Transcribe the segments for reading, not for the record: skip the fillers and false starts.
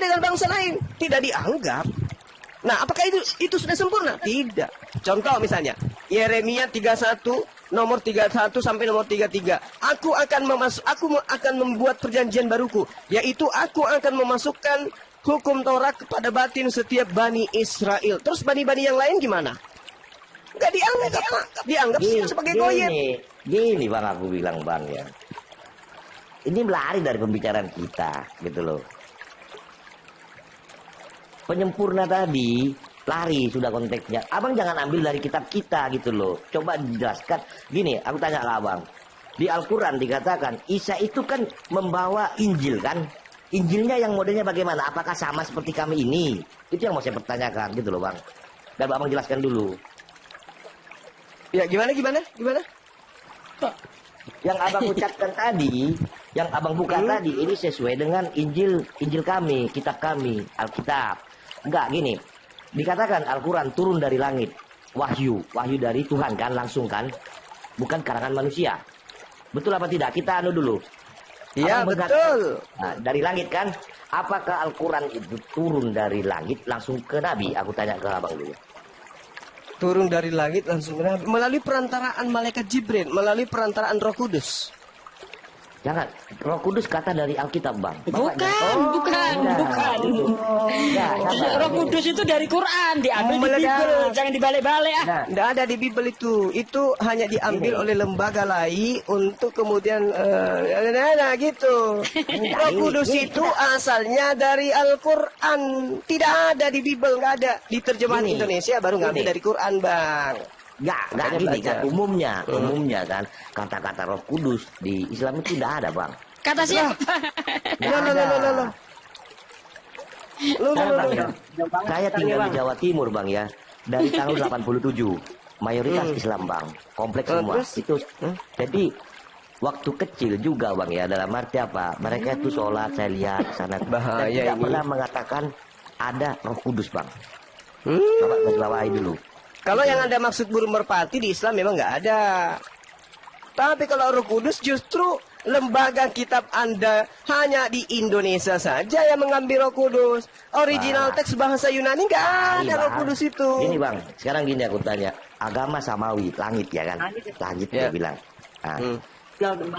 dengan bangsa lain? Tidak dianggap. Nah, apakah itu sudah sempurna? Tidak. Contoh misalnya, Yeremia 31 nomor 31 sampai nomor 33. Aku akan membuat perjanjian baruku, yaitu aku akan memasukkan hukum Taurat kepada batin setiap Bani Israel. Terus bani-bani yang lain gimana? Enggak dianggap sebagai goyet. Gini Bang, aku bilang Bang ya. Ini lari dari pembicaraan kita, gitu loh. Penyempurna tadi lari sudah konteksnya. Abang jangan ambil dari kitab kita gitu loh. Coba dijelaskan. Gini, aku tanya ke abang. Di Al-Quran dikatakan Isa itu kan membawa Injil kan. Injilnya yang modelnya bagaimana? Apakah sama seperti kami ini? Itu yang mau saya pertanyakan gitu loh Bang. Dan abang jelaskan dulu. Ya gimana? Yang abang ucapkan tadi, yang abang buka tadi, ini sesuai dengan Injil kami, kitab kami, Alkitab. Enggak, gini. Dikatakan Al-Quran turun dari langit. Wahyu dari Tuhan kan, langsung kan. Bukan karangan manusia. Betul apa tidak? Kita dulu. Iya, betul. Nah, dari langit kan. Apakah Al-Quran itu turun dari langit langsung ke Nabi? Aku tanya ke abang dulu. Turun dari langit langsung ke Nabi. Melalui perantaraan malaikat Jibril. Melalui perantaraan Roh Kudus. Jangan, Roh Kudus kata dari Alkitab Bang. Bukan. Roh Kudus itu dari Quran, diambil di Bible, jangan dibalik-balik ah. Tidak ada di Bible itu. Itu hanya diambil oleh lembaga lain untuk kemudian gitu. Roh Kudus itu asalnya dari Al-Quran. Tidak ada di Bible, nggak ada. Di terjemahan Indonesia baru ngambil dari Quran Bang. Nggak gini kan, umumnya kan kata-kata Roh Kudus di Islam itu tidak ada Bang. Kata siapa? Saya tinggal di Jawa Timur Bang ya, dari tahun 87, mayoritas Islam Bang, kompleks semua. Itu jadi waktu kecil juga Bang ya, dalam arti apa? Mereka itu sholat, saya lihat sana, dan tidak pernah mengatakan ada Roh Kudus Bang. Coba garis dulu. Kalau yang Anda maksud burung merpati di Islam memang nggak ada. Tapi kalau Roh Kudus justru lembaga kitab Anda hanya di Indonesia saja yang mengambil Roh Kudus. Original teks bahasa Yunani nggak ada Roh Kudus itu. Ini Bang, sekarang gini aku tanya. Agama samawi, langit ya kan? Langit dia bilang. Nah,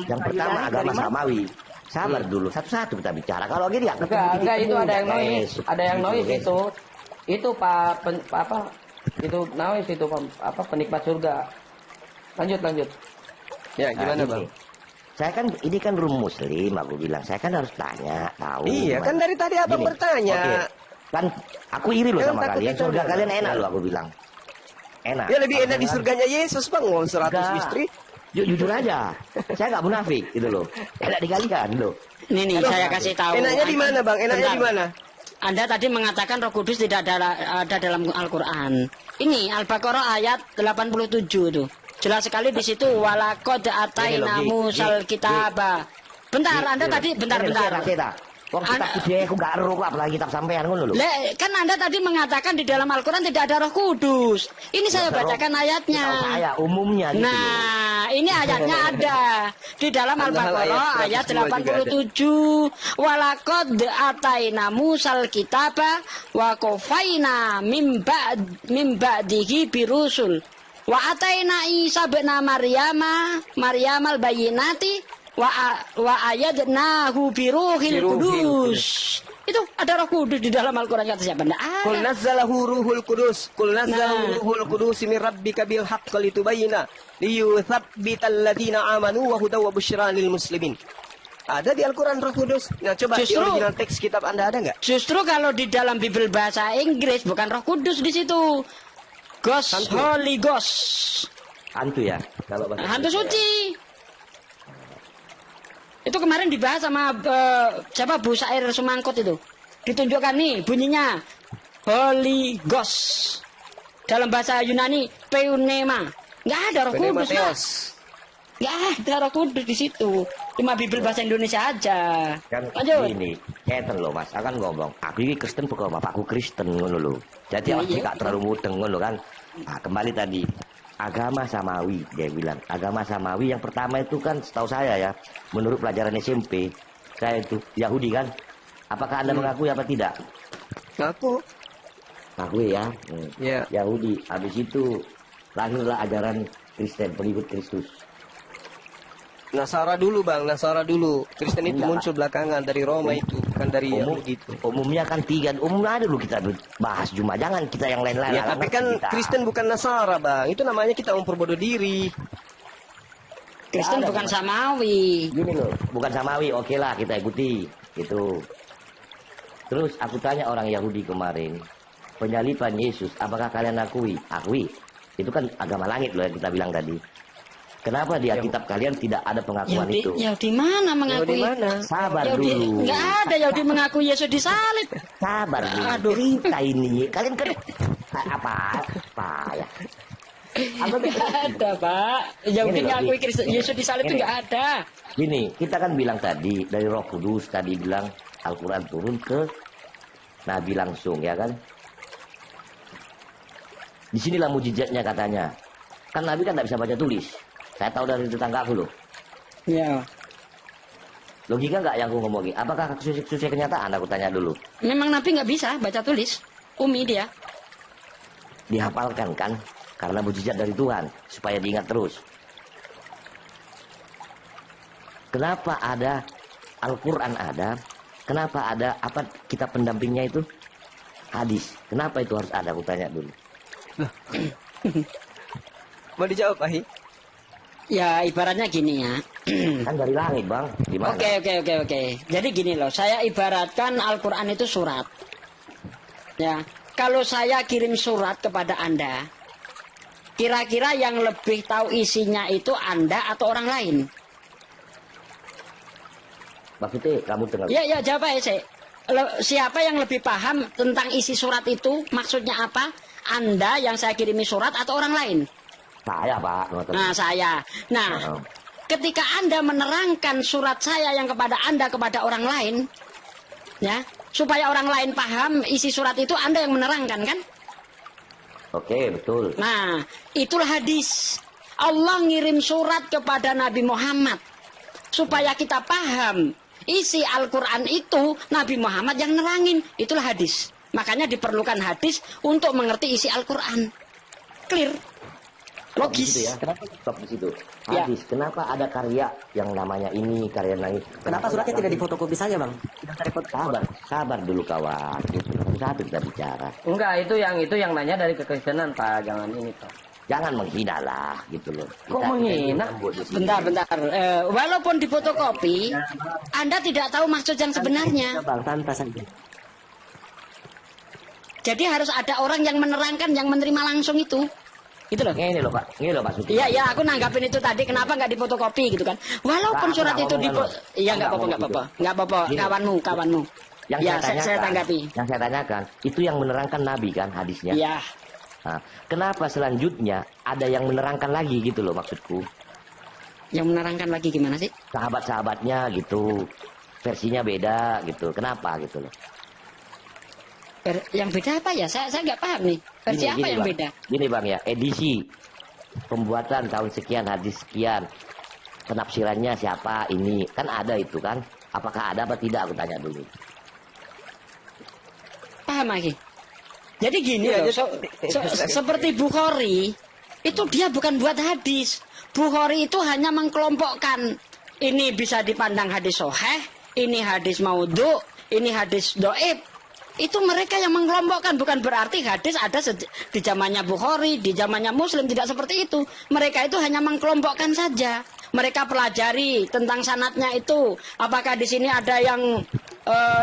yang pertama agama samawi. Sabar dulu, satu-satu kita bicara. Kalau gini ya. Enggak, itu ada yang noise. Ada yang noise itu. Itu itu noise itu penikmat surga. Lanjut. Ya, gimana Bang? Saya kan ini kan room muslim, aku bilang. Saya kan harus tanya, tahu. Iya, kan dari tadi Abang bertanya. Kan aku iri loh sama kalian. Surga kalian enak loh aku bilang. Enak. Ya lebih enak di surganya Yesus Bang, 100 istri. Jujur aja. Saya nggak munafik gitu loh. Enak di kalian loh. Nih saya kasih tahu. Enaknya di mana Bang? Enaknya di mana? Anda tadi mengatakan Roh Kudus tidak ada dalam Al-Quran. Ini Al-Baqarah ayat 87 itu. Jelas sekali di situ walaqad ataina Musal kitaba. Bentar, Anda tadi bentar. Wong kitab dia aku gak ero apalagi kitab sampean ngono lho. Kan Anda tadi mengatakan di dalam Al-Qur'an tidak ada Roh Kudus. Ini saya bacakan ayatnya. Saya umumnya gitu. Nah, ini ayatnya ada di dalam Al-Baqarah ayat 87. Walaqad ataina Musal kitaba wa qafaina mim ba'dihi birusul. Wa ataina Isa bin Maryamal bayyinati wa ayadnahu biruhil kudus. Itu ada Roh Kudus di dalam Al-Qur'an kata siapa? Qul nazzalahu ruhul kudus. Qul nazzalahu ruhul kudus min rabbika bil haqqi litubayyana liyuthabbital ladzina amanu wa hudaw wa busyra lil muslimin. Ada di Al-Qur'an Roh Kudus. Nah, coba di original teks kitab Anda ada enggak? Justru kalau di dalam Bible bahasa Inggris bukan Roh Kudus di situ. Ghost, Holy Ghost. Hantu ya? Kalau hantu suci. Itu kemarin dibahas sama siapa Bu Sair Sumangkut itu. Ditunjukkan nih bunyinya Holy Ghost. Dalam bahasa Yunani Pneuma. Enggak ada Roh Kudus. Enggak ada Roh Kudus di situ. Cuma Bible bahasa Indonesia aja. Kan lanjut. Ini, ngeten lho Mas, akan ngomong. Aku ini Kristen bukan bapakku Kristen ngono lho. Jadi aku gak terlalu mudeng ngono kan. Nah, kembali tadi agama samawi, dia bilang agama samawi yang pertama itu kan setahu saya ya, menurut pelajaran SMP saya itu Yahudi kan, Apakah Anda mengakui apa tidak? Ngaku. Mengakui ya. Ya. Yahudi. Habis itu lahirlah ajaran Kristen, pengikut Kristus. Nasara dulu bang, Nasara dulu. Kristen itu Enggak. muncul belakangan dari Roma itu, bukan dari Yahudi itu. Umumnya kan 3. Umumnya ada dulu kita bahas cuma jangan kita yang lain-lain. Ya tapi kan Kristen bukan Nasara bang, itu namanya kita memperbodoh diri. Kristen ada, bukan Mas. Samawi. Gini loh, bukan Samawi, oke lah kita ikuti gitu. Terus aku tanya orang Yahudi kemarin, penyaliban Yesus, apakah kalian akui? Akui. Itu kan agama langit loh yang kita bilang tadi. Kenapa di Alkitab kalian tidak ada pengakuan Yahudi, itu? Yahudi mana mengakui? Yahudi mana? Sabar Yahudi, dulu. nggak ada Yahudi mengakui Yesus disalib. Sabar dulu. Aduh. Cerita ini. Kalian kan apa ya? Apa Nggak ada, Pak. Yahudi Gini loh, mengakui Di. Kristus Yesus disalib itu Gini. nggak ada. Gini, kita kan bilang tadi dari Roh Kudus tadi bilang Al-Quran turun ke Nabi langsung ya kan? Disinilah mujizatnya katanya. Kan Nabi kan tidak bisa baca tulis. Saya tahu dari tetangga aku loh. Ya. Logika nggak yang aku ngomongin? Apakah sesuai kenyataan? Aku tanya dulu. Memang Nabi nggak bisa baca tulis. Umi dia. Dihafalkan kan? Karena mujizat dari Tuhan supaya diingat terus. Kenapa ada Al-Quran ada? Kenapa ada apa kitab pendampingnya itu? Hadis. Kenapa itu harus ada? Aku tanya dulu. Mau dijawab Ahi? Ya ibaratnya gini ya. Kan dari langit bang. Gimana? Oke. Jadi gini loh, saya ibaratkan Al-Quran itu surat. Ya, kalau saya kirim surat kepada Anda, kira-kira yang lebih tahu isinya itu Anda atau orang lain? Maksudnya kamu dengar? Ya, jawab aja sih. Siapa yang lebih paham tentang isi surat itu? Maksudnya apa? Anda yang saya kirimi surat atau orang lain? Saya pak. Nah, saya. Nah, ketika Anda menerangkan surat saya yang kepada Anda kepada orang lain, ya, supaya orang lain paham isi surat itu, Anda yang menerangkan kan? Oke betul. Nah, itulah hadis. Allah ngirim surat kepada Nabi Muhammad supaya kita paham isi Al-Quran itu, Nabi Muhammad yang nerangin. Itulah hadis. Makanya diperlukan hadis untuk mengerti isi Al-Quran. Clear? Logis. Gitu ya. Kenapa stop di situ? Ya. Hadis. Kenapa ada karya yang namanya ini, karya lain? Kenapa suratnya tidak difotokopi saja, Bang? Tidak cari foto. Sabar dulu kawan. Satu kita bicara. Enggak, itu yang nanya dari kekristenan, Pak. Jangan ini, Pak. Jangan menghina lah, gitu loh. Kok menghina? Bentar. Walaupun difotokopi, Anda tidak tahu maksud yang sebenarnya. Bang, santai saja. Jadi harus ada orang yang menerangkan, yang menerima langsung itu. Gitu loh. Ini loh Pak. Ini loh Pak Suti. Iya, aku nanggapin itu tadi. Kenapa nggak difotokopi gitu kan? Walaupun Nah, surat aku itu ngomong iya kan, nggak aku apa-apa. ngomong Kawanmu. Yang Ya, saya saya tanyakan, tanggapi. yang saya tanyakan, itu yang menerangkan Nabi kan hadisnya. Iya. Nah, kenapa selanjutnya ada yang menerangkan lagi gitu loh maksudku? Yang menerangkan lagi gimana sih? Sahabat-sahabatnya gitu, versinya beda gitu. Kenapa gitu loh? Yang beda apa ya? Saya nggak paham nih. Versi apa yang Bang. beda? Gini bang ya, edisi pembuatan tahun sekian, hadis sekian, penafsirannya siapa ini kan ada itu kan? Apakah ada apa tidak? Aku tanya dulu. Paham lagi? Jadi gini Iya, loh, jadi- seperti Bukhari, itu dia bukan buat hadis. Bukhari itu hanya mengkelompokkan. Ini bisa dipandang hadis soheh, ini hadis maudhu, ini hadis doib. Itu mereka yang mengelompokkan, bukan berarti hadis ada di zamannya Bukhari, di zamannya Muslim, tidak seperti itu. Mereka itu hanya mengkelompokkan saja. Mereka pelajari tentang sanatnya itu. Apakah di sini ada yang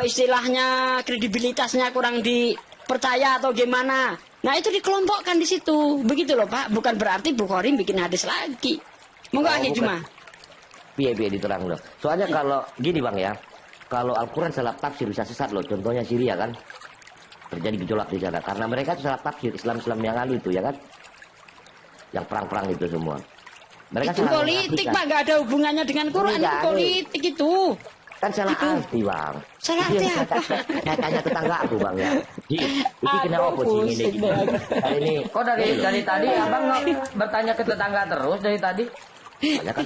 istilahnya kredibilitasnya kurang dipercaya atau gimana? Nah itu dikelompokkan di situ, begitu loh Pak. Bukan berarti Bukhari bikin hadis lagi. Monggo Aki bukan. Juma. Piye diterang loh. Soalnya kalau gini bang ya, kalau Al-Quran salah tafsir bisa sesat loh. Contohnya Syria kan, terjadi gejolak di sana. Karena mereka itu salah tafsir Islam yang lalu itu ya kan, yang perang-perang itu semua. Mereka Itu salah politik mengartikan. Pak, nggak ada hubungannya dengan Quran. Itu Iya, politik itu. Kan salah Itu. arti bang. Salah Itu arti yang apa? saya tanya tetangga aku bang ya. Ini kenapa Aduh, sih ini? pusing deh aku. Hari ini. Kok dari tadi abang bertanya ke tetangga terus dari tadi? Soalnya kan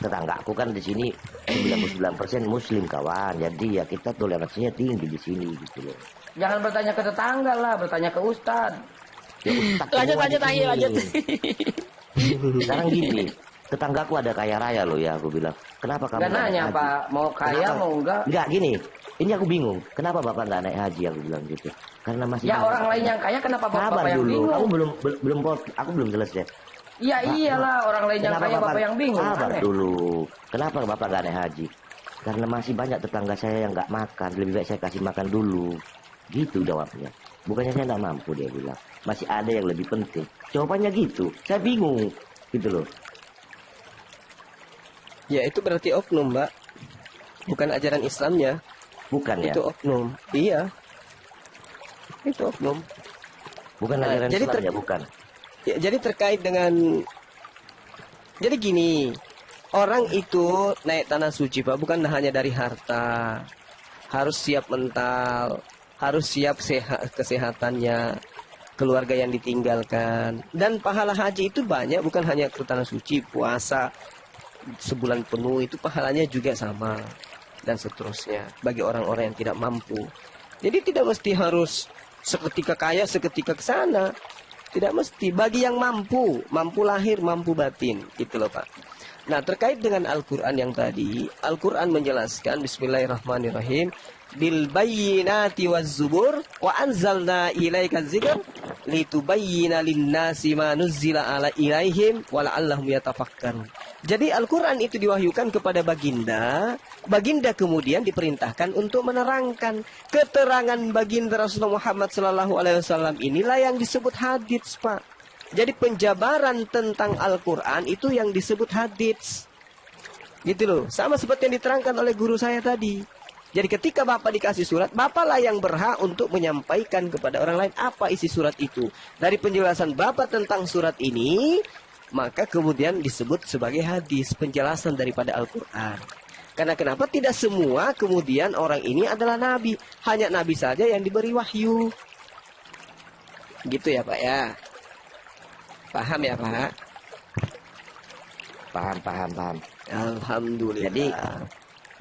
tetanggaku kan di sini 99% Muslim kawan. Jadi ya kita toleransinya tinggi di sini gitu loh. Jangan bertanya ke tetangga lah, bertanya ke Ustad. Ya, Lanjut, lanjut. Sekarang gini, tetanggaku ada kaya raya loh ya, aku bilang. Kenapa kamu Gak nggak nanya naik haji? Pak, mau kaya Kenapa? mau enggak. Enggak gini, ini aku bingung. Kenapa bapak nggak naik haji? Aku bilang gitu. Karena masih Ya banyak. orang lain yang kaya kenapa Sabar bapak yang dulu, bingung? aku belum selesai. Ya iyalah orang lain yang kaya bapak yang bingung. Sabar Aneh. dulu. Kenapa bapak nggak naik haji? Karena masih banyak tetangga saya yang nggak makan. Lebih baik saya kasih makan dulu. Gitu jawabnya. Bukannya saya nggak mampu, dia bilang. Masih ada yang lebih penting. Jawabannya gitu. Saya bingung. Gitu loh. Ya itu berarti oknum, Mbak. Bukan ajaran Islamnya. Bukan ya? Itu oknum. Iya. Itu oknum. Bukan Nah, ajaran jadi Islam ya, bukan. Ya, jadi terkait dengan, jadi gini, orang itu naik tanah suci Pak bukan hanya dari harta, harus siap mental, harus siap kesehatannya, keluarga yang ditinggalkan, dan pahala haji itu banyak, bukan hanya ke tanah suci, puasa sebulan penuh itu pahalanya juga sama, dan seterusnya bagi orang-orang yang tidak mampu. Jadi tidak mesti harus seketika kaya, seketika ke sana. Tidak mesti, bagi yang mampu, mampu lahir, mampu batin, gitu loh Pak. Nah, terkait dengan Al-Quran yang tadi, Al-Quran menjelaskan, Bismillahirrahmanirrahim, bil bayyinati waz zubur wa anzalna ilaika dzikr litubayyana lin-nasi ma nuzzila ala ilaihim wa la'allahum yatafakkarun. Jadi Al-Quran itu diwahyukan kepada baginda. Baginda kemudian diperintahkan untuk menerangkan. Keterangan baginda Rasulullah Muhammad SAW inilah yang disebut hadits, Pak. Jadi penjabaran tentang Al-Quran itu yang disebut hadits. Gitu loh. Sama seperti yang diterangkan oleh guru saya tadi. Jadi ketika Bapak dikasih surat, Bapaklah yang berhak untuk menyampaikan kepada orang lain apa isi surat itu. Dari penjelasan Bapak tentang surat ini, maka kemudian disebut sebagai hadis, penjelasan daripada Al-Quran. Karena kenapa tidak semua kemudian orang ini adalah nabi, hanya nabi saja yang diberi wahyu. Gitu ya Pak ya. Paham ya Pak? Paham. Alhamdulillah. Jadi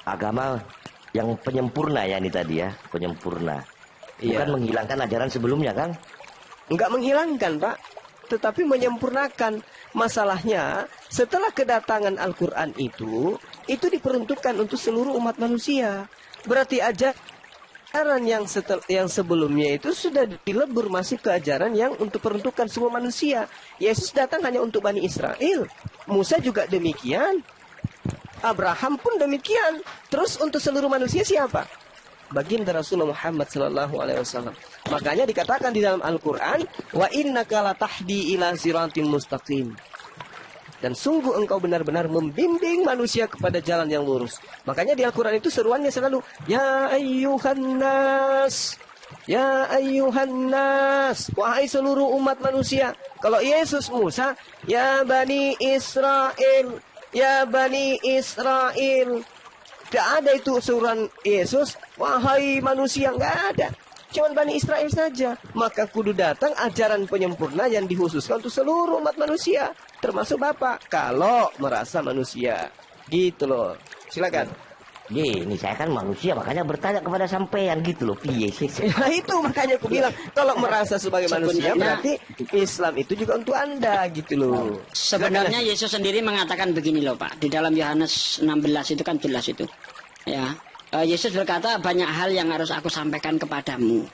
agama yang penyempurna ya ini tadi ya, penyempurna. Bukan Iya. menghilangkan ajaran sebelumnya kan? Enggak menghilangkan Pak, tetapi menyempurnakan. Masalahnya setelah kedatangan Al-Quran itu diperuntukkan untuk seluruh umat manusia. Berarti ajaran yang sebelumnya itu sudah dilebur masuk ke ajaran yang untuk peruntukan semua manusia. Yesus datang hanya untuk Bani Israel. Musa juga demikian. Abraham pun demikian. Terus untuk seluruh manusia siapa? Baginda Rasulullah Muhammad SAW. Makanya dikatakan di dalam Al-Quran, wa innaka latahdi ila siratim mustaqim. Dan sungguh engkau benar-benar membimbing manusia kepada jalan yang lurus. Makanya di Al-Quran itu seruannya selalu, ya ayyuhan nas, ya ayyuhan nas, wahai seluruh umat manusia. Kalau Yesus Musa, ya Bani Israel, ya Bani Israel. Tidak ada itu suruhan Yesus, wahai manusia, nggak ada. Cuma Bani Israel saja. Maka kudu datang ajaran penyempurna yang dikhususkan untuk seluruh umat manusia. Termasuk Bapak, kalau merasa manusia. Gitu loh. Silakan. Ini saya kan manusia, makanya bertanya kepada sampean gitu loh. Piye sih? Ya itu makanya aku bilang, kalau merasa sebagai manusia Sebenarnya- berarti Islam itu juga untuk Anda gitu loh. Sebenarnya Yesus sendiri mengatakan begini loh Pak. Di dalam Yohanes 16 itu kan jelas itu. Ya, Yesus berkata banyak hal yang harus aku sampaikan kepadamu.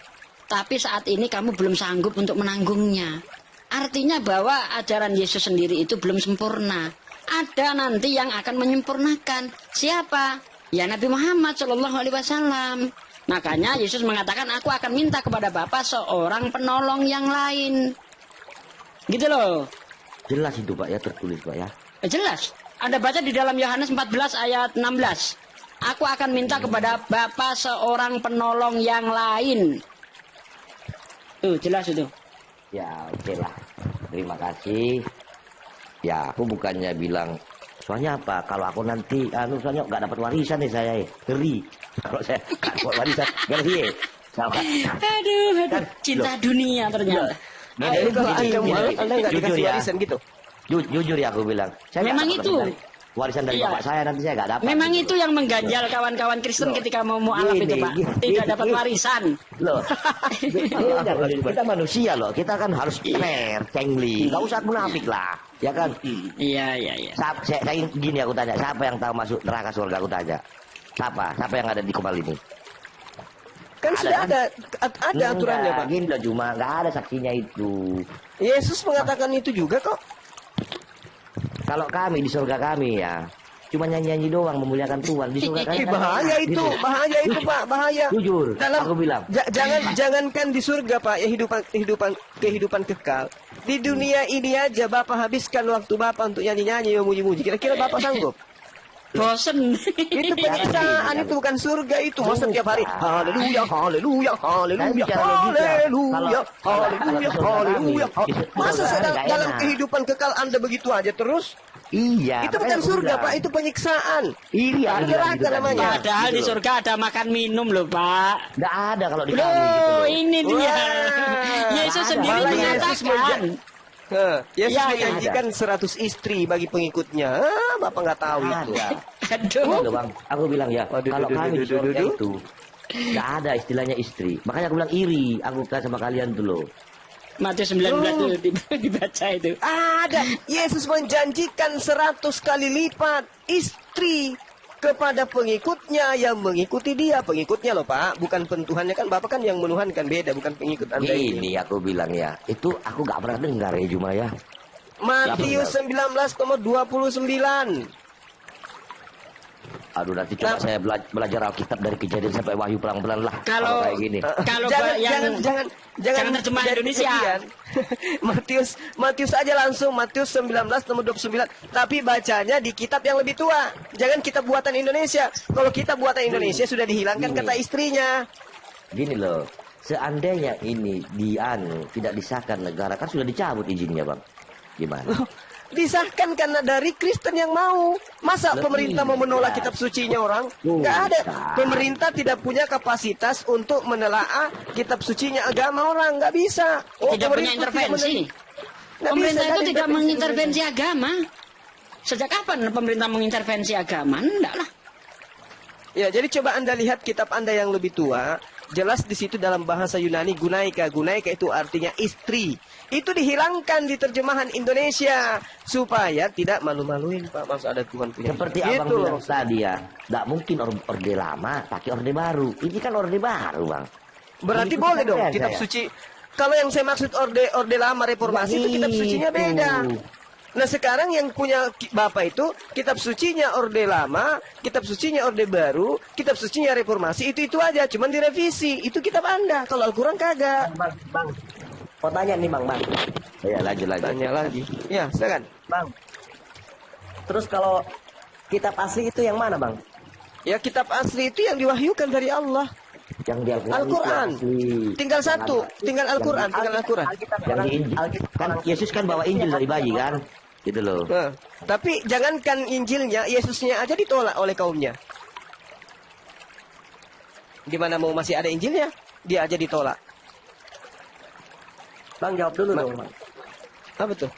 Tapi saat ini kamu belum sanggup untuk menanggungnya. Artinya bahwa ajaran Yesus sendiri itu belum sempurna. Ada nanti yang akan menyempurnakan. Siapa? Ya Nabi Muhammad SAW. Makanya Yesus mengatakan aku akan minta kepada Bapa seorang penolong yang lain. Gitu loh. Jelas itu Pak ya, tertulis Pak ya. Jelas. Anda baca di dalam Yohanes 14 ayat 16. Aku akan minta kepada Bapa seorang penolong yang lain. Tuh, jelas itu. Ya oke lah. Terima kasih. Ya aku bukannya bilang, soalnya apa? Kalau aku nanti, soalnya nggak dapat warisan nih saya, ngeri. Kalau saya nggak dapat warisan, ngeri. Sama. Aduh, Kan, cinta loh. dunia ternyata. Nah, ini kalau Anda mau, Anda nggak Jujur dikasih ya. warisan gitu. Jujur ya aku bilang. Saya nggak Memang dapat itu. dari warisan dari Iya. bapak saya, nanti saya nggak dapat. Memang gitu itu loh. yang mengganjal kawan-kawan Kristen ketika mau mualaf Gini, itu Pak. gini, Tidak gini, dapat gini. warisan. Loh, kita manusia loh, kita kan harus fair, cengli, nggak usah munafik lah, ya kan? Iya, iya, iya. Saya gini aku tanya, siapa yang tahu masuk neraka surga? Aku tanya, siapa yang ada di Kopal ini? Kan Ada, sudah kan? ada aturannya, Pak. Gini loh, cuma nggak ada saksinya itu. Yesus mengatakan itu juga kok. Kalau kami di surga kami ya, cuma nyanyi-nyanyi doang memuliakan Tuhan di surga kami. Bahaya itu, Gitu. bahaya itu, Pak, bahaya. Jujur, aku bilang. Jangankan di surga, Pak, ya kehidupan kekal. Di dunia ini aja Bapak habiskan waktu Bapak untuk nyanyi-nyanyi, memuji-muji. Kira-kira Bapak sanggup? Bosen. Itu penyiksaan, itu bukan surga itu. Masa tiap hari haleluya, haleluya, haleluya, haleluya, haleluya, haleluya. Masa dalam kehidupan kekal Anda begitu aja terus? Iya. Itu bukan surga, Pak, itu penyiksaan. Iya. Itu neraka namanya. Padahal di surga ada makan minum loh Pak. Nggak ada kalau di kami. Loh, Gitu loh. ini dia. Wah. Yesus Ada. sendiri Malah Yesus mengatakan. Yesus Ya, menjanjikan 100 istri bagi pengikutnya. Bapak nggak tahu itu. Ada. Aduh. Loh, Bang, aku bilang ya, Waduh, kalau duh, kami duh, di surga duh, duh. itu nggak ada istilahnya istri. Makanya aku bilang iri, aku kan sama kalian tuh loh. Matius 19 tuh dibaca itu. Ada. Yesus menjanjikan 100 kali lipat istri kepada pengikutnya yang mengikuti dia. Pengikutnya loh, Pak, bukan pentuhannya kan. Bapak kan yang menuhankan, beda, bukan pengikut Anda ini. Ini aku bilang ya, itu aku nggak pernah dengar ya cuma ya. Matius 19 nomor 29. Aduh nanti coba saya belajar Alkitab dari Kejadian sampai Wahyu pelan-pelan lah. Kalau- kayak gini. Kalau jangan, Pak, yang- jangan terjemah dari Indonesia. kejadian. Matius aja langsung, Matius 19 nomor 29. Tapi bacanya di kitab yang lebih tua. Jangan kitab buatan Indonesia. Kalau kitab buatan Indonesia sudah dihilangkan Gini. kata istrinya. Gini loh, seandainya ini tidak disahkan negara kan sudah dicabut izinnya bang. Gimana? Disahkan karena dari Kristen yang mau. Masa Loh, pemerintah mau iya. menolak kitab sucinya orang? Loh, Nggak ada. bisa. Pemerintah tidak punya kapasitas untuk menelaah kitab sucinya agama orang. Nggak bisa. Tidak punya pemerintah intervensi. tidak Nggak Pemerintah bisa, itu nggak tidak ada mengintervensi agama. Sejak kapan pemerintah mengintervensi agama? Enggak lah. Ya, jadi coba Anda lihat kitab Anda yang lebih tua, jelas di situ dalam bahasa Yunani gunaika. Gunaika itu artinya istri. Itu dihilangkan di terjemahan Indonesia supaya tidak malu-maluin, Pak. Masa ada Tuhan punya. Seperti Gitu abang bilang loh. tadi ya, nggak mungkin orde lama pakai orde baru. Ini kan orde baru bang. Berarti Ini boleh dong saya. kitab suci. Kalau yang saya maksud orde lama reformasi itu kitab sucinya Gitu. beda. Nah sekarang yang punya Bapak itu kitab sucinya orde lama, kitab sucinya orde baru, kitab sucinya reformasi itu aja, cuman direvisi. Itu kitab Anda. Kalau Al-Quran kagak. Bang. Mau tanya nih bang. Ya lanjut lagi. Tanya lagi. Ya, silakan. Bang. Terus kalau kitab asli itu yang mana bang? Ya kitab asli itu yang diwahyukan dari Allah. Yang di Al-Quran. Al-Quran. itu asli. Tinggal satu, tinggal Al-Quran, tinggal Al-Quran. Yang di Injil. Kan Yesus kan bawa Injil dari bayi kan. Gitu loh. Nah, tapi jangankan Injilnya, Yesusnya aja ditolak oleh kaumnya. Gimana mau masih ada Injilnya? Dia aja ditolak. Bang jawab dulu dong bang. Apa tuh?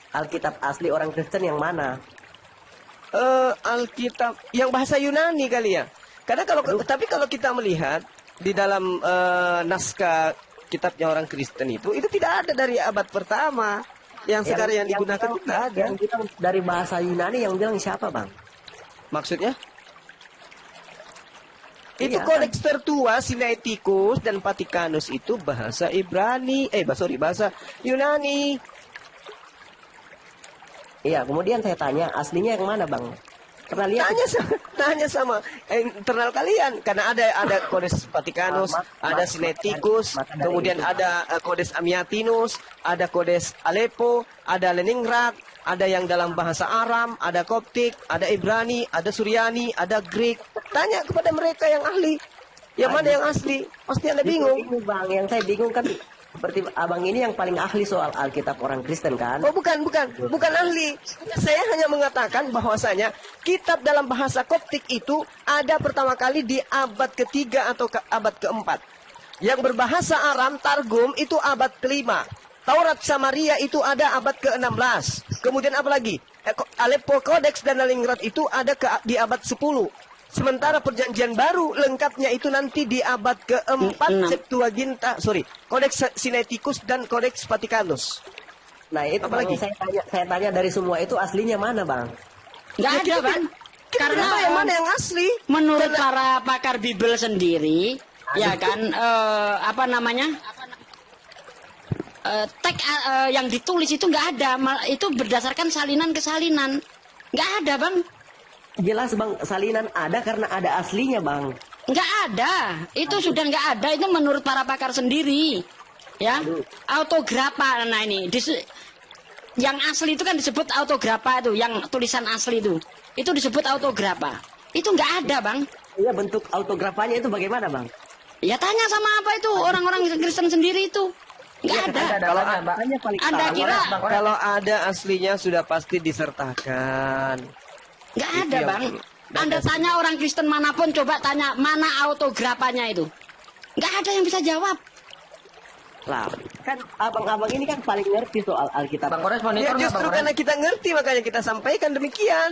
Alkitab asli orang Kristen yang mana? Alkitab yang bahasa Yunani kali ya. Karena tapi kalau kita melihat di dalam naskah kitabnya orang Kristen itu tidak ada dari abad pertama. Yang sekarang yang digunakan itu tidak ada. Yang bilang dari bahasa Yunani yang bilang siapa bang? Maksudnya? Itu Iya, kodeks tertua Sinaiticus dan Vaticanus itu bahasa Ibrani, bahasa Yunani. Iya, kemudian saya tanya aslinya yang mana bang? Pernah lihat? Tanya sama internal kalian karena ada kodeks Vaticanus, ada Sinaiticus, kemudian ada kodeks Amiatinus, ada kodeks Aleppo, ada Leningrad, ada yang dalam bahasa Aram, ada Koptik, ada Ibrani, ada Suryani, ada Greek. Tanya kepada mereka yang ahli. Yang mana yang asli? Pasti Anda bingung. Ini bang, yang saya bingung kan seperti abang ini yang paling ahli soal Alkitab orang Kristen kan? Oh bukan ahli. Saya hanya mengatakan bahwasanya kitab dalam bahasa Koptik itu ada pertama kali di abad ketiga atau abad keempat. Yang berbahasa Aram Targum itu abad kelima. Taurat Samaria itu ada abad ke-16. Kemudian apa lagi? Aleppo Codex dan Leningrad itu ada di abad 10. Sementara perjanjian baru lengkapnya itu nanti di abad ke-4 Septuaginta, Codex Sinaiticus dan Codex Vaticanus. Nah itu Apalagi? Bang, saya tanya dari semua itu aslinya mana bang? Nggak ada, Bang. Karena yang mana yang asli? Menurut para pakar Bible sendiri, ya kan, apa namanya? Teks yang ditulis itu nggak ada, itu berdasarkan salinan kesalinan. Nggak ada, Bang. Jelas bang, salinan ada karena ada aslinya bang. Nggak ada, itu sudah nggak ada. Itu menurut para pakar sendiri, ya. Autografa, nah ini, yang asli itu kan disebut autografa itu, yang tulisan asli itu disebut autografa. Itu nggak ada, Bang. Iya, bentuk autografanya itu bagaimana bang? Ya tanya sama apa itu orang-orang Kristen sendiri itu. Nggak ada. Kalau Makanya paling Anda tahu. kira Kalau ada aslinya sudah pasti disertakan. nggak Itu ada, yang- Bang. Anda tanya orang Kristen manapun, coba tanya mana autografanya itu. Nggak ada yang bisa jawab. Lah, kan abang-abang ini kan paling ngerti soal Alkitab. Bang Kores Ya monitor nggak, justru Bang Kores? karena kita ngerti makanya kita sampaikan demikian.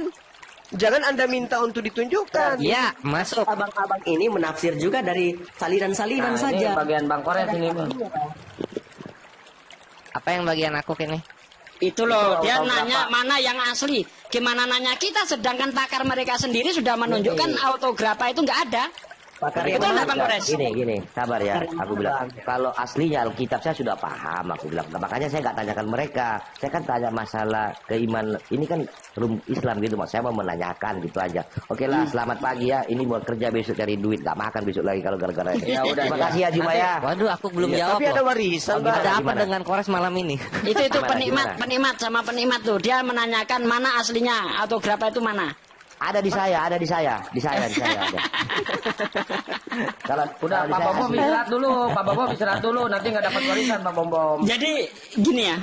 Jangan Anda minta untuk ditunjukkan. Ya, masuk. Abang-abang ini menafsir juga dari salinan-salinan Nah, saja. ini bagian Bang Kores ini, Bang. Apa yang bagian aku ini? Itu loh, Itu dia autografa. nanya mana yang asli. Gimana nanya kita, sedangkan pakar mereka sendiri sudah menunjukkan autografa itu nggak ada. Pakar Betul yang nggak, Bang Kores? Gini, sabar ya. Aku bilang, kalau aslinya Alkitab saya sudah paham. Aku bilang, nah, makanya saya nggak tanyakan mereka. Saya kan tanya masalah keimanan. Ini kan rum Islam gitu, Mas. Saya mau menanyakan gitu aja. Oke lah, selamat pagi ya. Ini mau kerja besok cari duit, nggak makan besok lagi kalau gara-gara ini. Ya udah, Terima ya. kasih ya Juma ya. Waduh, aku belum Iya, jawab tapi ada loh. warisan, Bang. Bang. Ada apa Gimana? dengan Kores malam ini? Itu Gimana? penikmat sama penikmat tuh. Dia menanyakan mana aslinya, autografa itu mana. Ada di saya ada. Kalau Udah, kalau di Pak saya Bobo asli. istirahat dulu. Pak Bobo istirahat dulu. Nanti nggak dapat warisan, Pak Bobo. Jadi gini ya,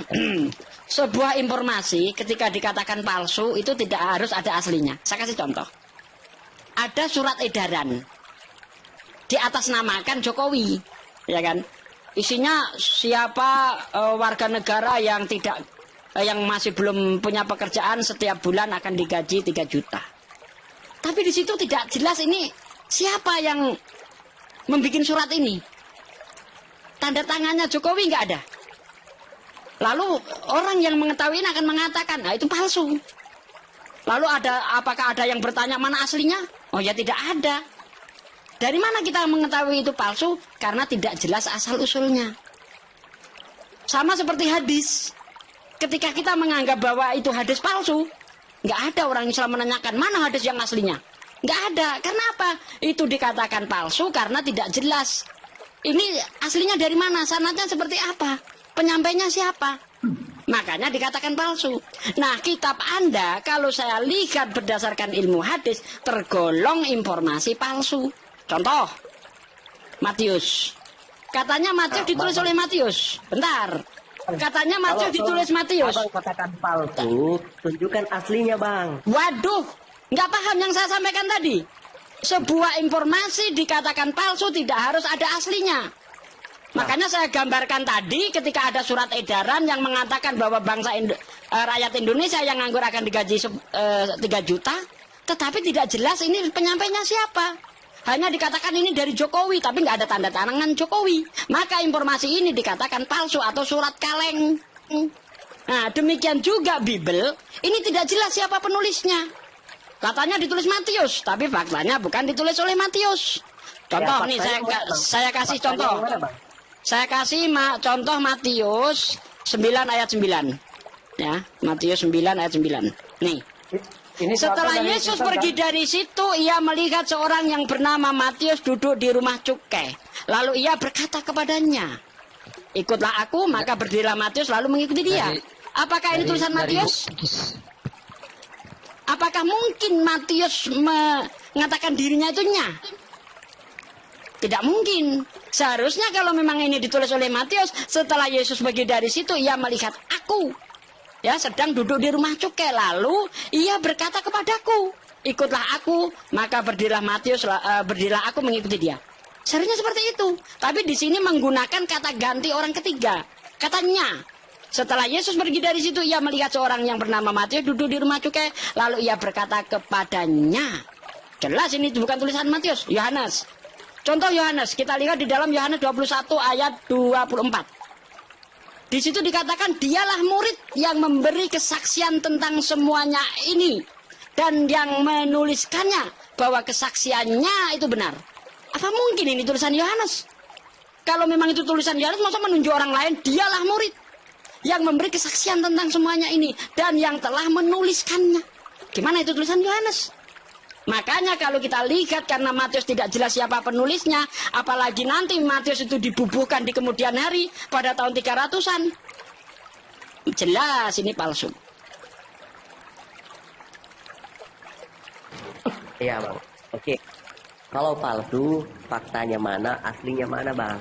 sebuah informasi ketika dikatakan palsu itu tidak harus ada aslinya. Saya kasih contoh. Ada surat edaran di atas namakan Jokowi, ya kan? Isinya siapa warga negara yang tidak yang masih belum punya pekerjaan setiap bulan akan digaji 3 juta. Tapi di situ tidak jelas ini siapa yang membuat surat ini. Tanda tangannya Jokowi nggak ada. Lalu orang yang mengetahui ini akan mengatakan, nah itu palsu. Lalu apakah ada yang bertanya mana aslinya? Oh ya tidak ada. Dari mana kita mengetahui itu palsu? Karena tidak jelas asal usulnya. Sama seperti hadis. Ketika kita menganggap bahwa itu hadis palsu, nggak ada orang Islam menanyakan mana hadis yang aslinya. Nggak ada. Karena apa? Itu dikatakan palsu karena tidak jelas. Ini aslinya dari mana? Sanadnya seperti apa? Penyampainya siapa? Makanya dikatakan palsu. Nah, kitab Anda kalau saya lihat berdasarkan ilmu hadis tergolong informasi palsu. Contoh, Matius. Katanya Matius ditulis oleh Matius. Bentar. Katanya Matius ditulis Matius. Abang katakan palsu, tunjukkan aslinya bang. Waduh, nggak paham yang saya sampaikan tadi. Sebuah informasi dikatakan palsu tidak harus ada aslinya. Makanya saya gambarkan tadi ketika ada surat edaran yang mengatakan bahwa rakyat Indonesia yang nganggur akan digaji 3 juta, tetapi tidak jelas ini penyampainya siapa. Hanya dikatakan ini dari Jokowi, tapi nggak ada tanda tangan Jokowi. Maka informasi ini dikatakan palsu atau surat kaleng. Nah, demikian juga Bible, ini tidak jelas siapa penulisnya. Katanya ditulis Matius, tapi faktanya bukan ditulis oleh Matius. Contoh nih, saya kasih contoh. Saya kasih contoh Matius 9 ayat 9. Ya, Matius 9 ayat 9. Nih. Ini Setelah suatu dari Yesus kita, pergi Bang. dari situ, ia melihat seorang yang bernama Matius duduk di rumah cukai. Lalu ia berkata kepadanya, "Ikutlah aku." Maka berdirilah Matius lalu mengikuti dia. Apakah ini tulisan Matius? Apakah mungkin Matius mengatakan dirinya itu nya? Tidak mungkin. Seharusnya kalau memang ini ditulis oleh Matius, setelah Yesus pergi dari situ, ia melihat aku. Ya, sedang duduk di rumah cukai. Lalu ia berkata kepadaku, "Ikutlah aku." Maka berdirilah Matius, berdirilah aku mengikuti dia. Seharusnya seperti itu. Tapi di sini menggunakan kata ganti orang ketiga. Katanya, Setelah Yesus pergi dari situ, ia melihat seorang yang bernama Matius duduk di rumah cukai. Lalu ia berkata kepadanya. Jelas ini bukan tulisan Matius, Yohanes. Contoh Yohanes, kita lihat di dalam Yohanes 21 ayat 24. Di situ dikatakan, dialah murid yang memberi kesaksian tentang semuanya ini. Dan yang menuliskannya bahwa kesaksiannya itu benar. Apa mungkin ini tulisan Yohanes? Kalau memang itu tulisan Yohanes, masa menunjuk orang lain, dialah murid yang memberi kesaksian tentang semuanya ini dan yang telah menuliskannya. Gimana itu tulisan Yohanes? Makanya kalau kita lihat, karena Matius tidak jelas siapa penulisnya, apalagi nanti Matius itu dibubuhkan di kemudian hari pada tahun 300-an. Jelas ini palsu. Iya bang. Oke. Kalau palsu, faktanya mana, aslinya mana bang?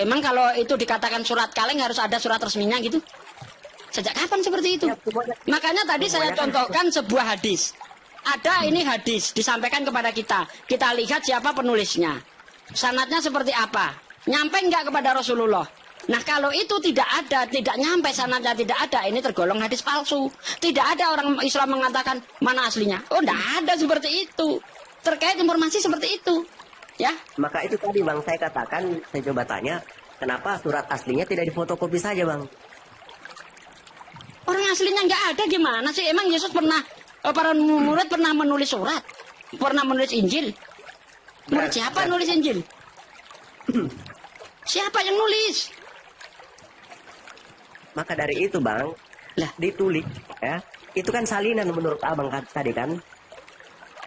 Emang kalau itu dikatakan surat kaleng harus ada surat resminya gitu? Sejak kapan seperti itu? Ya, Makanya tadi saya contohkan sebuah hadis. Ada ini hadis disampaikan kepada kita. Kita lihat siapa penulisnya. Sanadnya seperti apa? Nyampe enggak kepada Rasulullah? Nah kalau itu tidak ada, tidak nyampe sanadnya tidak ada, ini tergolong hadis palsu. Tidak ada orang Islam mengatakan mana aslinya. Oh, tidak ada seperti itu. Terkait informasi seperti itu. Ya, Maka itu tadi bang, saya katakan, saya coba tanya, kenapa surat aslinya tidak difotokopi saja bang? orang aslinya nggak ada gimana sih? Emang Yesus pernah, para murid pernah menulis surat? Pernah menulis Injil? Murid siapa nulis Injil? Siapa yang nulis? Maka dari itu bang, Lah. ditulis ya, itu kan salinan menurut abang tadi kan?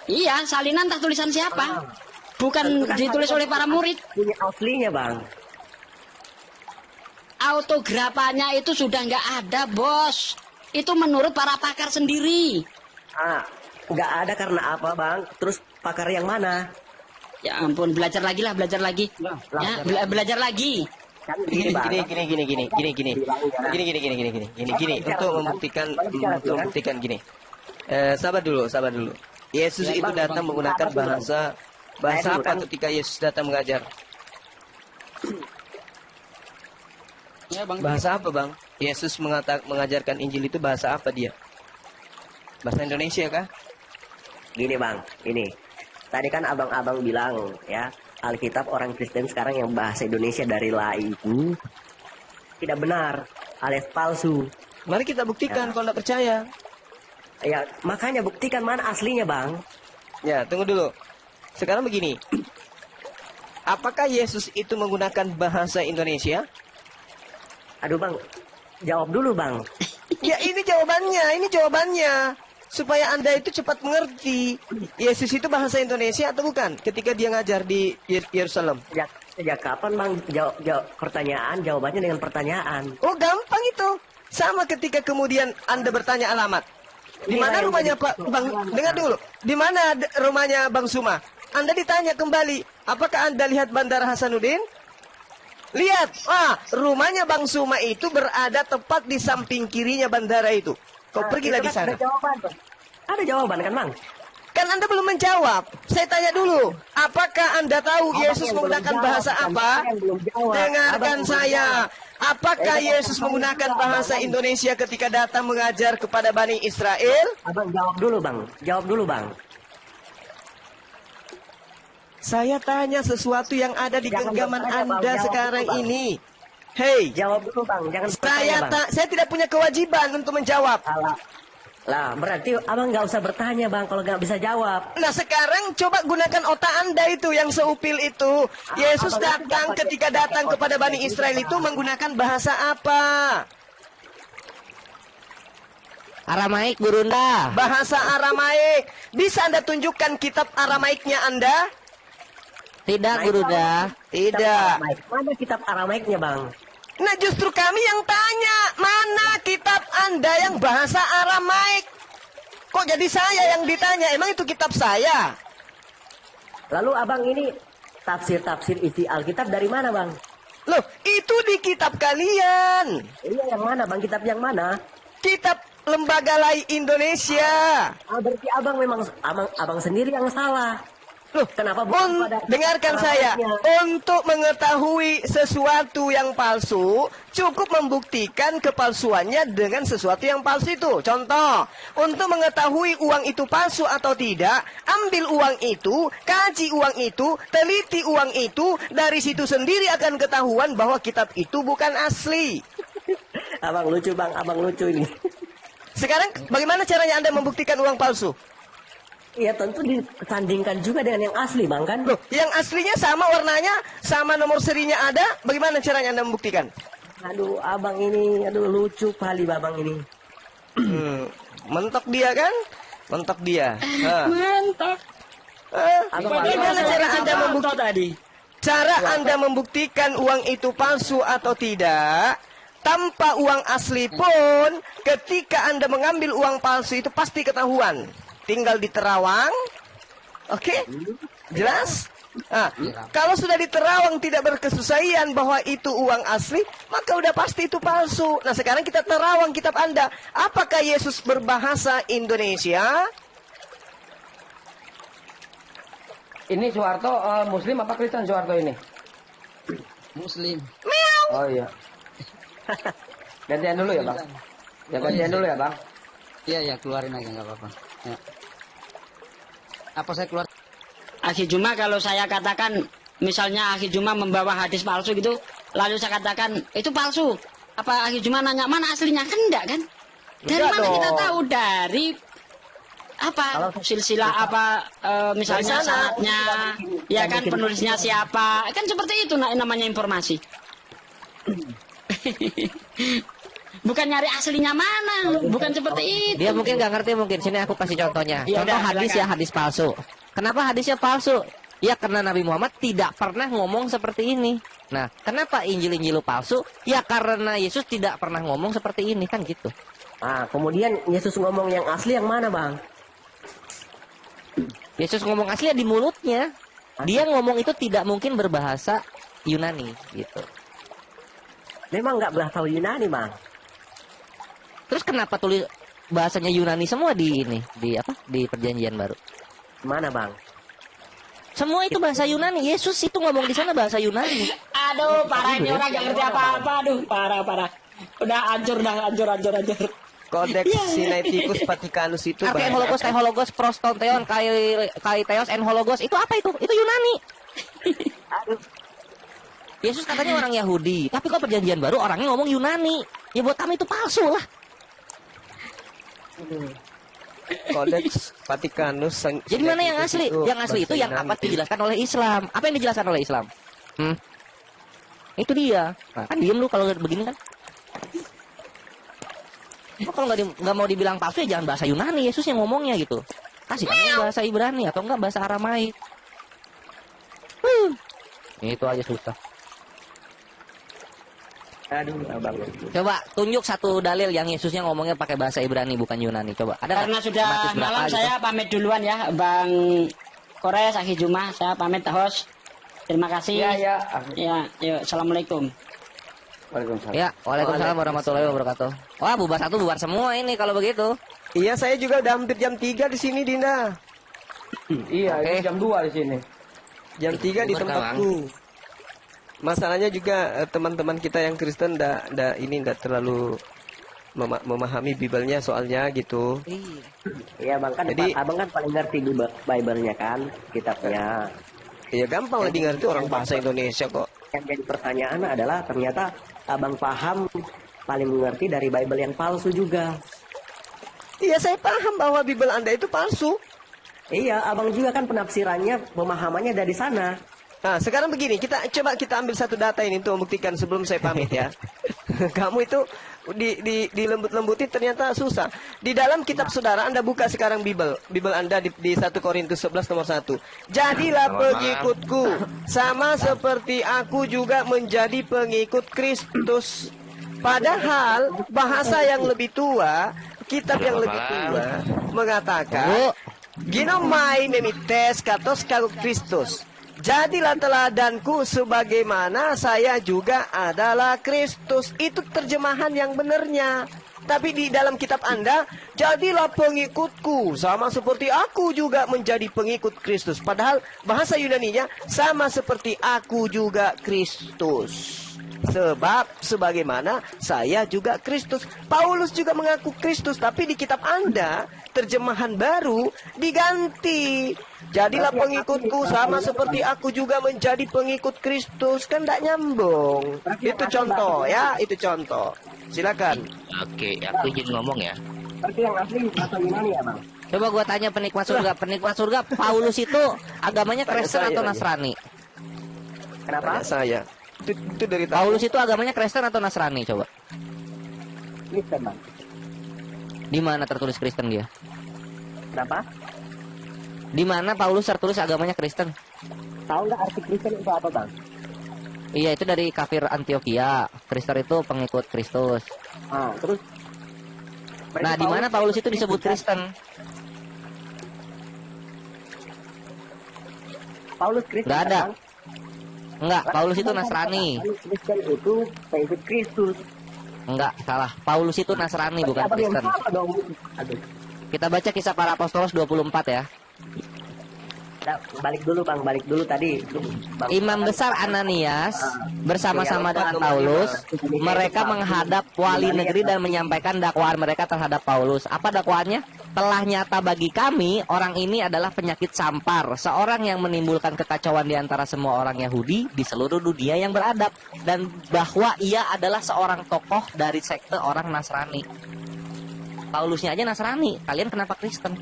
Iya, salinan entah tulisan siapa. Bukan ditulis oleh para murid. Punya aslinya bang. Autografannya itu sudah nggak ada, bos. Itu menurut para pakar sendiri. Nggak ada karena apa bang? Terus pakar yang mana? Ya ampun, belajar lagi lah, belajar lagi. Ya, belajar lagi. Kan Gini, Bang. gini, untuk membuktikan gini. Sabar dulu. Yesus itu datang menggunakan bahasa apa ketika Yesus datang mengajar? Ya, Bang. Bahasa apa, Bang? Yesus mengajarkan Injil itu bahasa apa dia? Bahasa Indonesia kah? Gini bang, ini tadi kan abang-abang bilang ya, Alkitab orang Kristen sekarang yang bahasa Indonesia dari lain itu tidak benar, alias palsu. Mari kita buktikan kalau tidak percaya. Ya makanya buktikan mana aslinya bang. Ya, tunggu dulu. Sekarang begini. Apakah Yesus itu menggunakan bahasa Indonesia? Aduh bang, jawab dulu bang. Ya, ini jawabannya. Supaya Anda itu cepat mengerti. Yesus itu bahasa Indonesia atau bukan? Ketika dia ngajar di Yerusalem. Sejak kapan bang jawab pertanyaan, jawabannya dengan pertanyaan. Oh, gampang itu. Sama ketika kemudian Anda bertanya alamat. Di mana rumahnya Pak Bang? Dengar dulu. Di mana rumahnya Bang Suma? Anda ditanya kembali, apakah Anda lihat Bandara Hasanuddin? Lihat, rumahnya Bang Suma itu berada tepat di samping kirinya bandara itu. Kau pergilah Itu di sana. Ada jawaban bang. Ada jawaban kan bang? Kan Anda belum menjawab. Saya tanya dulu, apakah Anda tahu Yesus yang belum menggunakan jawab, bahasa bukan apa? saya yang belum jawab. Dengarkan Abang saya. Apakah Eh, Yesus menggunakan bahasa Indonesia ketika datang mengajar kepada Bani Israel? Abang jawab dulu bang. Jawab dulu bang. Saya tanya sesuatu yang ada di Jangan genggaman bertanya, Bang. Anda Jawab sekarang dulu, Bang. ini. Hei, Jawab dulu bang. Jangan bertanya bang. saya tidak punya kewajiban untuk menjawab. Lah berarti abang nggak usah bertanya bang kalau nggak bisa jawab. Nah sekarang coba gunakan otak Anda itu yang seupil itu. Yesus abang itu datang dapat ketika pakai datang otak kepada Bani itu, Israel Bang. itu menggunakan bahasa apa? Aramaik Gurunda. Bahasa Aramaik. Bisa Anda tunjukkan kitab Aramaiknya Anda? Tidak Gurunda. Tidak. Mana kitab Aramaiknya bang? Nah justru kami yang tanya, mana kitab Anda yang bahasa Aramaik? Kok jadi saya yang ditanya? Emang itu kitab saya? Lalu abang ini tafsir isi Alkitab dari mana bang? Loh, itu di kitab kalian. Iya yang mana bang? Kitab yang mana? Kitab Lembaga Lai Indonesia. Berarti abang memang abang sendiri yang salah. Loh, Kenapa bukan pada dengarkan saya. orangnya? Untuk mengetahui sesuatu yang palsu, cukup membuktikan kepalsuannya dengan sesuatu yang palsu itu. Contoh, untuk mengetahui uang itu palsu atau tidak, ambil uang itu, kaji uang itu, teliti uang itu, dari situ sendiri akan ketahuan bahwa kitab itu bukan asli. Abang lucu bang, abang lucu ini. Sekarang, bagaimana caranya Anda membuktikan uang palsu? Iya tentu disandingkan juga dengan yang asli bang kan. Loh, yang aslinya sama warnanya, sama nomor serinya ada, bagaimana caranya Anda membuktikan? Aduh abang ini, aduh lucu kali babang ini. Mentok dia kan? Mentok dia. Mantap. Bagaimana cara Anda membuktikan tadi? Cara Anda membuktikan uang itu palsu atau tidak? Tanpa uang asli pun, ketika Anda mengambil uang palsu itu pasti ketahuan. Tinggal diterawang. Oke? Jelas? Nah, kalau sudah diterawang tidak berkesusahan bahwa itu uang asli, maka udah pasti itu palsu. Nah, sekarang kita terawang kitab Anda. Apakah Yesus berbahasa Indonesia? Ini Soeharto Muslim apa Kristen Soeharto ini? Muslim. Oh iya. Gantian dulu ya bang. Ya gantian dulu ya bang. Iya ya, keluarin aja nggak apa-apa. Ya. Apa saya keluar? Akhi Juma kalau saya katakan misalnya Akhi Juma membawa hadis palsu gitu, lalu saya katakan itu palsu. Apa Akhi Juma nanya mana aslinya? Kan enggak kan? Dari Enggak mana kita dong. tahu? Dari apa silsilah apa misalnya Dari sana. sanadnya, ya kan penulisnya siapa? Kan seperti itu namanya informasi. Bukan nyari aslinya mana, bukan seperti itu. Dia mungkin nggak ngerti, mungkin sini aku kasih contohnya. Ya Contoh udah, hadis silakan. ya, hadis palsu. Kenapa hadisnya palsu? Ya karena Nabi Muhammad tidak pernah ngomong seperti ini. Nah, kenapa Injil-Injil palsu? Ya karena Yesus tidak pernah ngomong seperti ini, kan gitu. Ah kemudian Yesus ngomong yang asli yang mana bang? Yesus ngomong asli ya di mulutnya. Dia ngomong itu tidak mungkin berbahasa Yunani gitu. Memang nggak bahasa Yunani bang. Terus kenapa tulis bahasanya Yunani semua di ini, di apa? Di Perjanjian Baru. Mana bang? Semua itu bahasa Yunani. Yesus itu ngomong di sana bahasa Yunani. Aduh, parah ini orang gak ngerti apa-apa. Aduh, parah. Udah hancur. Kodeks Sinaiticus Vaticanus itu Arti bahasa- enhologos, hologos, prostonteon, kai teos, enhologos itu apa itu? Itu Yunani. Yesus katanya orang Yahudi, tapi kok Perjanjian Baru orangnya ngomong Yunani. Ya buat kami itu palsu lah. Kodeks Vaticanus. Jadi mana yang asli? Yang asli itu yang apa dijelaskan oleh Islam. Apa yang dijelaskan oleh Islam? Itu dia. Nah, kan diem lu kalau begini kan. Kalau nggak mau dibilang palsu ya jangan bahasa Yunani. Yesus yang ngomongnya gitu. Kasih kami bahasa Ibrani atau enggak bahasa Aramaik. Itu aja susah. Aduh abang. Coba tunjuk satu dalil yang Yesusnya ngomongnya pakai bahasa Ibrani bukan Yunani. Coba. Ada nggak? Karena sudah Matius berapa malam gitu? saya pamit duluan ya, Bang Kores, Akhi Juma, saya pamit host. Terima kasih. Iya. Ya, yuk, assalamualaikum. Waalaikumsalam. Ya, waalaikumsalam warahmatullahi wabarakatuh. Wah, bubar satu, bubar semua ini kalau begitu. Iya, saya juga udah hampir jam 3 di sini, Dinda. Iya, Oke. ini jam 2 di sini. Jam 3 di Bubar, tempatku. Masalahnya juga teman-teman kita yang Kristen ndak terlalu memahami Bible-nya soalnya gitu. Iya bang kan. Jadi- abang kan paling ngerti Bible-nya kan, kitabnya. Ya gampang lebih ngerti orang bahasa Indonesia kok. Yang jadi pertanyaan adalah ternyata abang paham paling mengerti dari Bible yang palsu juga. Iya, saya paham bahwa Bible Anda itu palsu. Iya, abang juga kan penafsirannya, pemahamannya dari sana. Nah, sekarang begini, kita ambil satu data ini untuk membuktikan sebelum saya pamit ya. Kamu itu di lembut-lembutin ternyata susah. Di dalam kitab saudara Anda buka sekarang Bible Anda di 1 Korintus 11 nomor 1. Jadilah pengikutku sama seperti aku juga menjadi pengikut Kristus. Padahal bahasa yang lebih tua, kitab yang lebih tua mengatakan Ginomai memites katos karu Kristus. Jadilah teladanku sebagaimana saya juga adalah Kristus. Itu terjemahan yang benernya. Tapi di dalam kitab Anda, jadilah pengikutku, sama seperti aku juga menjadi pengikut Kristus. Padahal bahasa Yunaninya sama seperti aku juga Kristus. Sebab sebagaimana saya juga Kristus. Paulus juga mengaku Kristus, tapi di kitab Anda terjemahan baru diganti. Jadilah pengikutku sama seperti aku juga menjadi pengikut Kristus. Kan tidak nyambung. Itu contoh ya, itu contoh. Silakan. Oke, aku izin ngomong ya. Berarti yang asli bahasa Yunani ya bang? Coba gua tanya penikmat surga, Paulus itu agamanya Kristen Tanya saya atau lagi. Nasrani? Kenapa? Tanya saya. Itu dari Paulus itu agamanya Kristen atau Nasrani coba? Kristen bang. Di mana tertulis Kristen dia? Kenapa? Di mana Paulus tertulis agamanya Kristen? Tahu nggak arti Kristen itu apa bang? Iya, itu dari kafir Antioquia. Kristen itu pengikut Kristus. Ah, terus? Nah, di mana Paulus itu disebut Kristen? Paulus Kristen. Nggak ada. kan, Bang? Enggak, Paulus itu Nasrani. Paulus Kristen itu pengikut Kristus. Enggak, salah. Paulus itu Nasrani bukan Apa yang Kristen. salah dong? Aduh. Kita baca kisah para apostolos 24 ya. Nah, balik dulu bang, balik dulu tadi. Bang, Imam besar Ananias bersama-sama dengan Paulus, mereka menghadap wali negeri dan menyampaikan dakwaan mereka terhadap Paulus. Apa dakwaannya? Telah nyata bagi kami, orang ini adalah penyakit sampar, seorang yang menimbulkan kekacauan di antara semua orang Yahudi di seluruh dunia yang beradab, dan bahwa ia adalah seorang tokoh dari sekte orang Nasrani. Paulusnya aja Nasrani, kalian kenapa Kristen?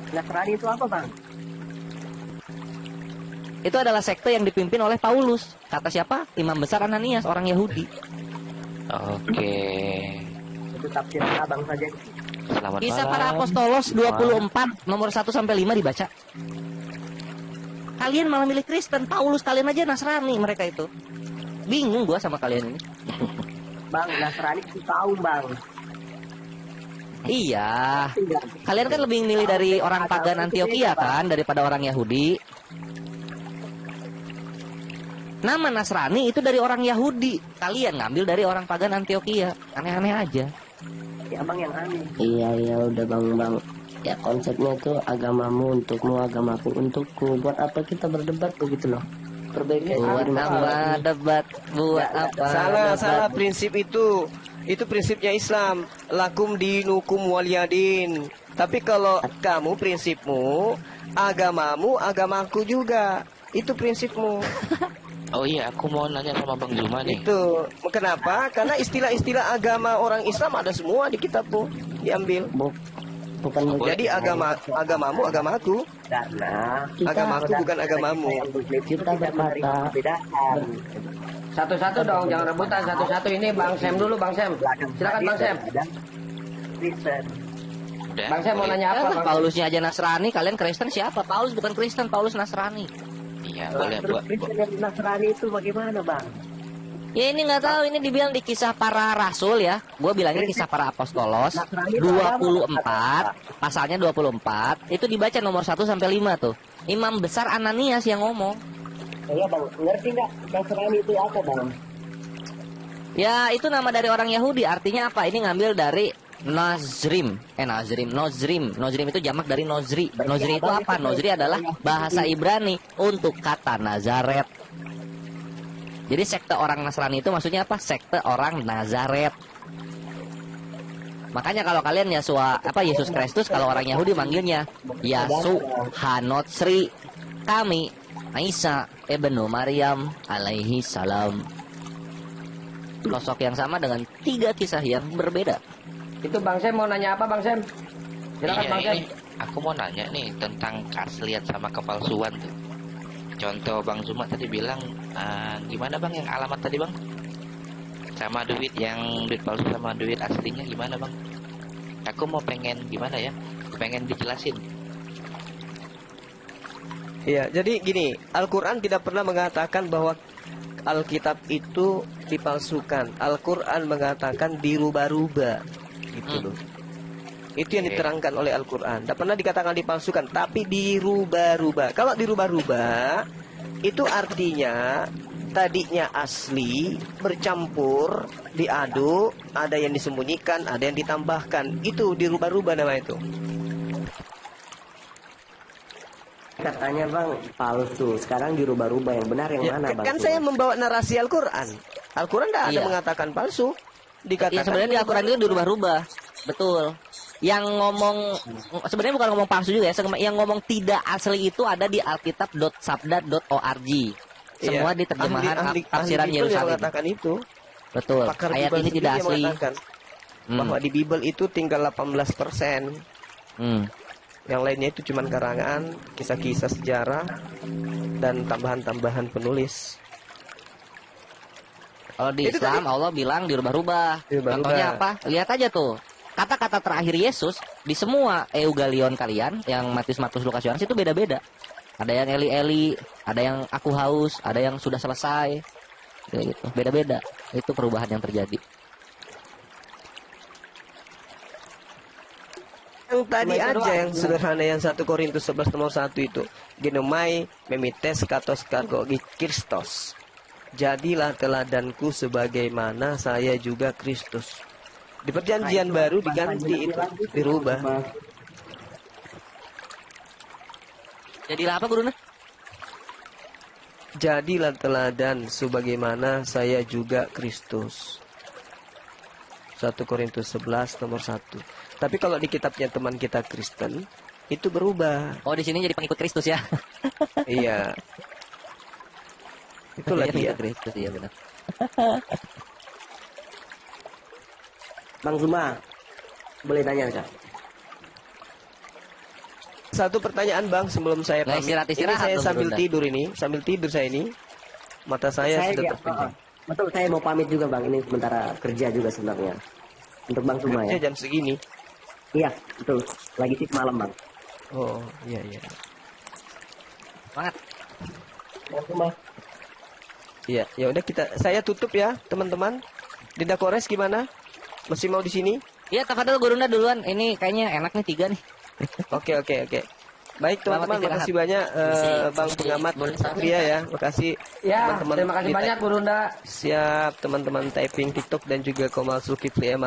Nasrani itu apa bang? Itu adalah sekte yang dipimpin oleh Paulus. Kata siapa? Imam besar Ananias, orang Yahudi. Oke. Itu tafsiran abang saja. Selamat Kisah malam. para apostolos 24 nomor 1 sampai 5 dibaca. Kalian malah milih Kristen, Paulus kalian aja Nasrani mereka itu. Bingung gua sama kalian ini. Bang, Nasrani itu tahu bang. Iya. Kalian kan lebih milih dari orang pagan Antioquia kan daripada orang Yahudi. Nama Nasrani itu dari orang Yahudi. Kalian ngambil dari orang pagan Antioquia. Aneh-aneh aja. Ya bang yang aneh. Iya udah bang. Ya konsepnya itu agamamu untukmu, agamaku untukku. Buat apa kita berdebat begitu loh? Perbaikan Buat apa debat? Buat apa? Salah prinsip itu. Itu prinsipnya Islam. Lakum dinukum waliyadin. Tapi kalau kamu prinsipmu, agamamu, agamaku juga. Itu prinsipmu. Oh iya, aku mau nanya sama Bang Zuma nih. Itu. Kenapa? Karena istilah-istilah agama orang Islam ada semua di kitabmu. Diambil. bukan Jadi agamamu, agamaku. Karena Agamaku bukan agamamu. kita berkata perbedaan. Satu-satu dong, jangan rebutan. Satu-satu ini Bang Sam dulu, Bang Sam. Silakan Bang Sam. Kristen. Udah. Bang Sam mau boleh? nanya apa, Bang? Paulusnya aja Nasrani, kalian Kristen siapa? Paulus bukan Kristen, Paulus Nasrani. Iya, boleh. Terus Kristen dan Nasrani itu bagaimana bang? Ya ini nggak tahu, ini dibilang di kisah para rasul ya. Gue bilangnya kisah para apostolos 24, pasalnya 24. Itu dibaca nomor 1 sampai 5 tuh. Imam besar Ananias yang ngomong. Iya bang, ngerti nggak Nasrani itu apa bang? Ya itu nama dari orang Yahudi, artinya apa? Ini ngambil dari Nozrim. Nozrim itu jamak dari Nozri. Nozri itu apa? Nozri adalah bahasa Ibrani untuk kata Nazaret. Jadi sekte orang Nasrani itu maksudnya apa? Sekte orang Nazaret. Makanya kalau kalian Yesus Kristus, kalau orang Yahudi manggilnya Yasu Hanotsri. Kami Isa ibnu Maryam alaihi salam. Sosok yang sama dengan 3 kisah yang berbeda. Itu Bang Sam mau nanya apa, Bang Sam? Silakan Iya, Bang Sam. ini aku mau nanya nih tentang keaslian sama kepalsuan tuh. Contoh Bang Zuma tadi bilang, gimana Bang yang alamat tadi Bang? Sama duit yang duit palsu sama duit aslinya gimana Bang? Aku mau pengen gimana ya? Pengen dijelasin. Iya, jadi gini, Al-Quran tidak pernah mengatakan bahwa Alkitab itu dipalsukan. Al-Quran mengatakan dirubah-rubah, gitu loh. Itu yang diterangkan oleh Al-Quran. Tidak pernah dikatakan dipalsukan, tapi dirubah-rubah. Kalau dirubah-rubah, itu artinya tadinya asli, bercampur, diaduk, ada yang disembunyikan, ada yang ditambahkan. Itu dirubah-rubah nama itu. Katanya bang palsu. Sekarang dirubah-rubah, yang benar yang Ya, mana bang? kan saya membawa narasi Al-Quran. Al-Quran tidak ada Iya. mengatakan palsu. Ya Dikatakan sebenarnya di Al-Quran itu dirubah-rubah. Betul. Yang ngomong sebenarnya bukan ngomong palsu juga ya. Yang ngomong tidak asli itu ada di alkitab.sabda.org. Semua Iya. di terjemahan tafsiran Bible yang Yerusalem. mengatakan itu. Betul. Pakar Ayat Bible ini sendiri tidak yang asli. mengatakan Hmm. bahwa di Bible itu tinggal 18%. Hmm. Yang lainnya itu cuma karangan, kisah-kisah sejarah, dan tambahan-tambahan penulis. Kalau di Itu Islam Allah bilang dirubah-rubah. Dirubah-rubah. Contohnya apa? Lihat aja tuh. Kata-kata terakhir Yesus di semua eugalion kalian yang Matius, Lukas, Yohanes itu beda-beda. Ada yang Eli, ada yang aku haus, ada yang sudah selesai. Kayak gitu. Beda-beda. Itu perubahan yang terjadi. Yang tadi aja yang sederhana yang 1 Korintus 11 nomor 1 itu. Genomai memites katos kargo Kristos. Jadilah teladanku sebagaimana saya juga Kristus. Di perjanjian baru diganti itu, dirubah. Jadilah apa Guruna? Jadilah teladan sebagaimana saya juga Kristus. 1 Korintus 11 nomor 1. Tapi kalau di kitabnya teman kita Kristen, itu berubah. Oh, di sini jadi pengikut Kristus ya. Iya. Itulah Iya, dia. pengikut Kristus, iya benar. Bang Zuma, boleh tanya kak? Satu pertanyaan Bang sebelum saya Nah, pamit. istirahat Ini saya dong, sambil Bunda. tidur ini, sambil tidur saya ini. Mata saya sudah terpejam. Betul, saya mau pamit juga bang. Ini sementara kerja juga sebenarnya. Untuk Bang Zuma ya. Kerja jam segini. Iya, betul. Lagi shift malam bang. Oh, iya iya. Semangat. Bang Zuma. Iya, ya udah saya tutup ya, teman-teman. Dinda Kores gimana? Masih mau di sini? Iya, tafadhol Guruna duluan. Ini kayaknya enak nih 3 nih. Oke. Baik Selamat teman-teman, istirahat. makasih banyak Bang Pengamat Satria ya. Makasih Ya, teman-teman terima kasih di- banyak Bu Runda. Siap teman-teman typing TikTok dan juga Komal Zulkifli Eman.